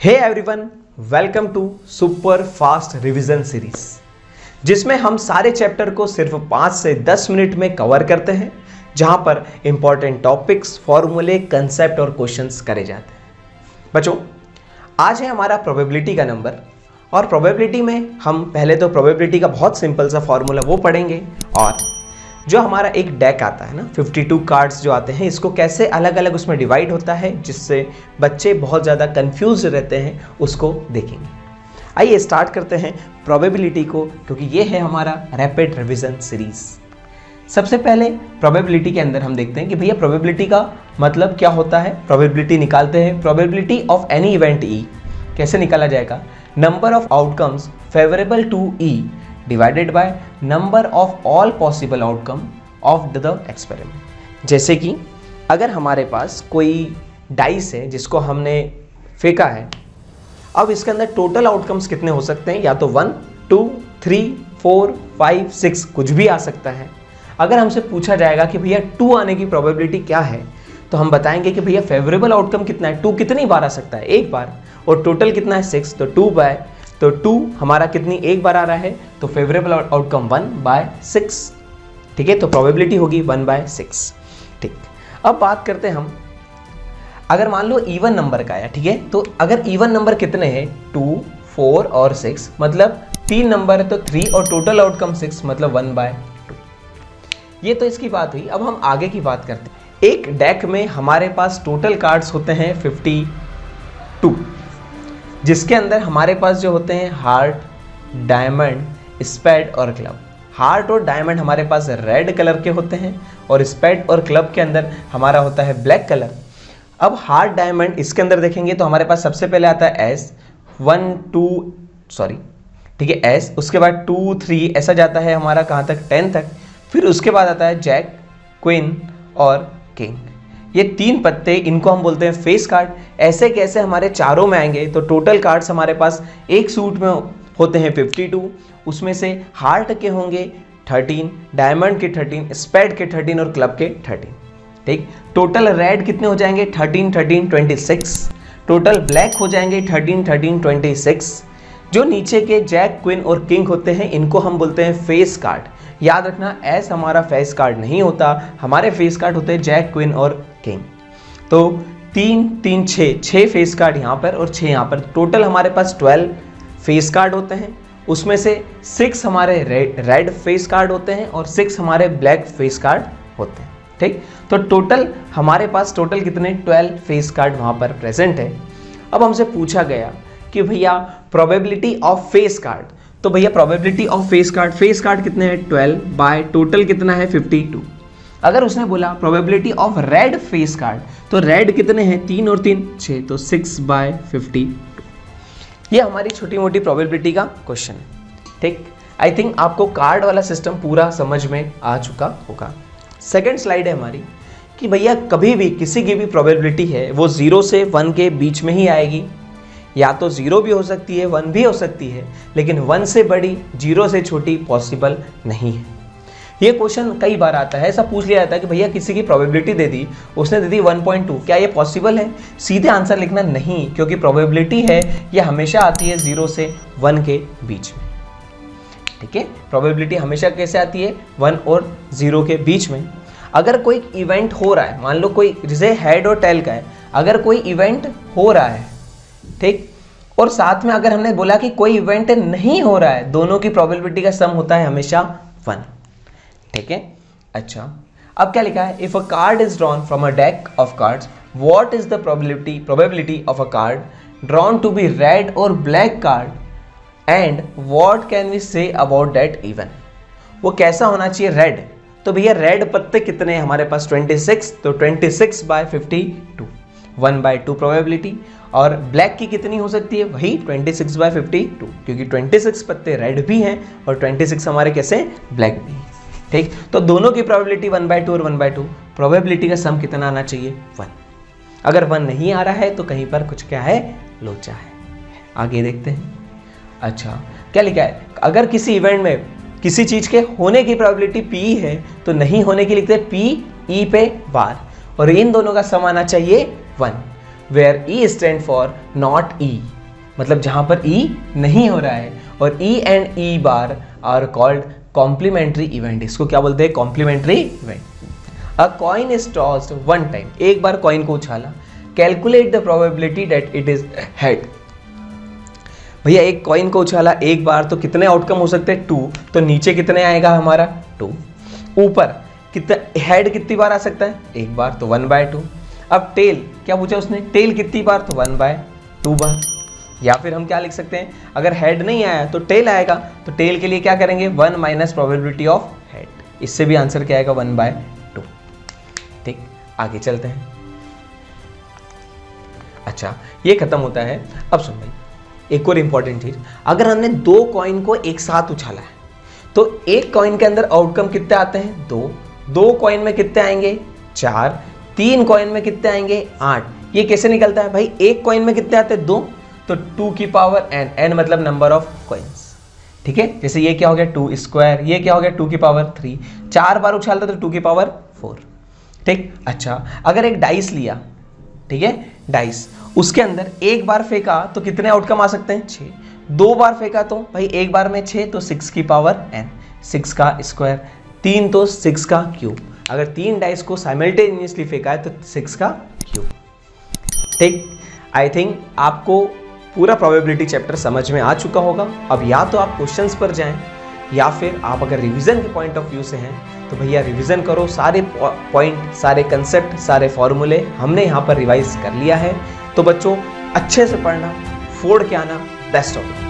Hey everyone, welcome to super fast revision series, जिसमें हम सारे चैप्टर को सिर्फ 5 से 10 मिनट में कवर करते हैं, जहां पर इंपॉर्टेंट टॉपिक्स, फॉर्मूले, कंसेप्ट और क्वेश्चंस करे जाते हैं। बच्चों, आज है हमारा प्रोबेबिलिटी का नंबर और प्रोबेबिलिटी में हम पहले तो प्रोबेबिलिटी का बहुत सिंपल सा फॉर्मूला वो पढ़ेंगे और जो हमारा एक डेक आता है ना, 52 कार्ड्स जो आते हैं, इसको कैसे अलग अलग उसमें डिवाइड होता है जिससे बच्चे बहुत ज़्यादा कंफ्यूज रहते हैं, उसको देखेंगे। आइए स्टार्ट करते हैं प्रोबेबिलिटी को, क्योंकि ये है हमारा रैपिड रिवीजन सीरीज। सबसे पहले प्रोबेबिलिटी के अंदर हम देखते हैं कि भैया प्रोबेबिलिटी का मतलब क्या होता है। प्रोबेबिलिटी निकालते हैं, probability of any event E कैसे निकाला जाएगा, number of outcomes favourable to E divided by number of all possible outcome of the experiment. जैसे कि अगर हमारे पास कोई डाइस है जिसको हमने फेंका है, अब इसके अंदर टोटल आउटकम्स कितने हो सकते हैं, या तो 1, 2, 3, 4, 5, 6 कुछ भी आ सकता है। अगर हमसे पूछा जाएगा कि भैया 2 आने की प्रोबेबिलिटी क्या है, तो हम बताएंगे कि भैया फेवरेबल आउटकम कितना है, 2 कितनी बार आ सकता है, एक बार, और टोटल कितना है 6, तो 2 बाय, तो 2 हमारा कितनी एक बार आ रहा है, तो फेवरेबल आउटकम 1/6। ठीक है, तो प्रोबेबिलिटी होगी 1/6। ठीक, अब बात करते हैं हम, अगर मान लो इवन नंबर का है, ठीक है, तो अगर इवन नंबर कितने हैं 2, 4 और 6, मतलब 3 नंबर है तो 3 और टोटल आउटकम 6, मतलब 1/2। ये तो इसकी बात हुई। अब हम आगे की बात करते हैं। एक डेक में हमारे पास टोटल कार्ड्स होते हैं 52, जिसके अंदर हमारे पास जो होते हैं हार्ट, डायमंड, स्पेड और क्लब। हार्ट और डायमंड हमारे पास रेड कलर के होते हैं और स्पेड और क्लब के अंदर हमारा होता है ब्लैक कलर। अब हार्ट, डायमंड, इसके अंदर देखेंगे तो हमारे पास सबसे पहले आता है एस, 1, 2, सॉरी, ठीक है, एस, उसके बाद 2, 3, ऐसा जाता है हमारा कहाँ तक, 10 तक। फिर उसके बाद आता है जैक, क्वीन और किंग। ये 3 पत्ते, इनको हम बोलते हैं फेस कार्ड। ऐसे कैसे हमारे चारों में आएंगे, तो टोटल कार्ड्स हमारे पास एक सूट में होते हैं 52, उसमें से हार्ट के होंगे 13, डायमंड के 13, स्पेड के 13 और क्लब के 13। ठीक, टोटल रेड कितने हो जाएंगे, 13, 13, 26। टोटल ब्लैक हो जाएंगे 13, 13, 26। जो नीचे के जैक, क्वीन और किंग होते हैं, इनको हम बोलते हैं फेस कार्ड। याद रखना, एस हमारा फेस कार्ड नहीं होता, हमारे फेस कार्ड होते हैं जैक, क्वीन और किंग। तो 3, 3, 6 फेस कार्ड यहाँ पर और 6 यहाँ पर, टोटल हमारे पास 12 फेस कार्ड होते हैं। उसमें से 6 हमारे रेड फेस कार्ड होते हैं और 6 हमारे ब्लैक फेस कार्ड होते हैं। ठीक, तो टोटल हमारे पास टोटल कितने, 12 फेस कार्ड वहाँ पर प्रेजेंट है। अब हमसे पूछा गया कि भैया प्रोबेबिलिटी ऑफ फेस कार्ड, तो भैया प्रोबेबिलिटी ऑफ फेस कार्ड कितने हैं, 12 बाय टोटल कितना है 52। अगर उसने बोला probability of red face card, तो रेड कितने हैं, 3 और 3, 6, तो 6/52। ये हमारी छोटी मोटी प्रोबेबिलिटी का क्वेश्चन है। ठीक, आई थिंक आपको कार्ड वाला सिस्टम पूरा समझ में आ चुका होगा। सेकेंड स्लाइड है हमारी कि भैया कभी भी किसी की भी प्रोबेबिलिटी है वो 0 से 1 के बीच में ही आएगी, या तो 0 भी हो सकती है, 1 भी हो सकती है, लेकिन 1 से बड़ी, 0 से छोटी पॉसिबल नहीं है। ये क्वेश्चन कई बार आता है, ऐसा पूछ लिया जाता है कि भैया किसी की प्रोबेबिलिटी दे दी, उसने दे दी 1.2, क्या ये पॉसिबल है? सीधे आंसर लिखना नहीं, क्योंकि प्रोबेबिलिटी है ये हमेशा आती है 0 से 1 के बीच में। ठीक है, प्रोबेबिलिटी हमेशा कैसे आती है, 1 और 0 के बीच में। अगर कोई इवेंट हो रहा है, मान लो कोई, जैसे हेड और टेल का है, अगर कोई इवेंट हो रहा है, ठीक, और साथ में अगर हमने बोला कि कोई इवेंट नहीं हो रहा है, दोनों की प्रोबेबिलिटी का सम होता है हमेशा 1। ठीक है, अच्छा, अब क्या लिखा है, if a card is drawn from a deck of cards, what is the probability of a card drawn to be red और black card, and what can we say about that even. वो कैसा होना चाहिए, red, तो भैया red पत्ते कितने हैं हमारे पास, 26, तो 26/52, 1/2 प्रोबेबिलिटी। और ब्लैक की कितनी हो सकती है, वही 26/52, क्योंकि 26 पत्ते रेड भी हैं और 26 हमारे कैसे, ब्लैक भी हैं। ठीक, तो दोनों की प्रोबेबिलिटी 1/2 और 1/2, प्रोबेबिलिटी का सम कितना आना चाहिए, 1। अगर 1 नहीं आ रहा है तो कहीं पर कुछ क्या है, लोचा है। आगे देखते हैं। अच्छा, क्या लिखा है, अगर किसी इवेंट में किसी चीज के होने की प्रोबेबिलिटी P है, तो नहीं होने की लिखते हैं P E पे बार, और इन दोनों का सम आना चाहिए 1, where E stand for not E। मतलब जहां पर E नहीं हो रहा है, और E and E bar are called complementary event. इसको क्या बोलते हैं? Complementary event. A coin is tossed one time, एक बार कॉइन को उछाला। Calculate the probability that it is head. भैया एक कॉइन को उछाला एक बार, तो कितने आउटकम हो सकते हैं? 2। तो नीचे कितने आएगा हमारा? 2। ऊपर कितना, हेड कितनी बार आ सकता है? एक बार, तो 1/2। अब टेल क्या पूछा उसने? टेल कितनी बार? तो 1/2 बार। या फिर हम क्या लिख सकते हैं, अगर हेड नहीं आया तो टेल आएगा, तो टेल के लिए क्या करेंगे? 1 माइनस प्रोबेबिलिटी ऑफ हेड। इससे भी आंसर क्या आएगा? 1/2। ठीक, आगे चलते हैं। अच्छा, ये खत्म होता है। अब सुन भाई, एक और इंपॉर्टेंट चीज, अगर हमने 2 कॉइन को एक साथ उछाला है तो एक कॉइन के अंदर आउटकम कितने आते हैं? 2। 2 कॉइन में कितने आएंगे? 4। 3 कॉइन में कितने आएंगे? 8। ये कैसे निकलता है भाई? एक कॉइन में कितने आते हैं? 2। तो 2 की पावर n, n मतलब नंबर ऑफ कॉइन्स। ठीक है, जैसे ये क्या हो गया? 2 स्क्वायर, ये क्या हो गया? 2 की पावर 3। 4 बार उछालता तो 2 की पावर 4। ठीक। अच्छा, अगर एक डाइस लिया, ठीक है, डाइस, उसके अंदर एक बार फेंका तो कितने आउटकम आ सकते हैं? 6। 2 बार फेंका तो भाई एक बार में 6, तो 6 की पावर n, 6 का स्क्वायर। 3 तो 6 का क्यूब। अगर 3 डाइस को साइमल्टेनियसली फेंका है तो 6 का क्यूब। ठीक, आई थिंक आपको पूरा प्रोबेबिलिटी चैप्टर समझ में आ चुका होगा। अब या तो आप क्वेश्चंस पर जाएं, या फिर आप अगर रिवीजन के पॉइंट ऑफ व्यू से हैं तो भैया रिवीजन करो। सारे पॉइंट, सारे कंसेप्ट, सारे फॉर्मूले हमने यहाँ पर रिवाइज कर लिया है। तो बच्चों अच्छे से पढ़ना, फोड़ के आना। Best of luck.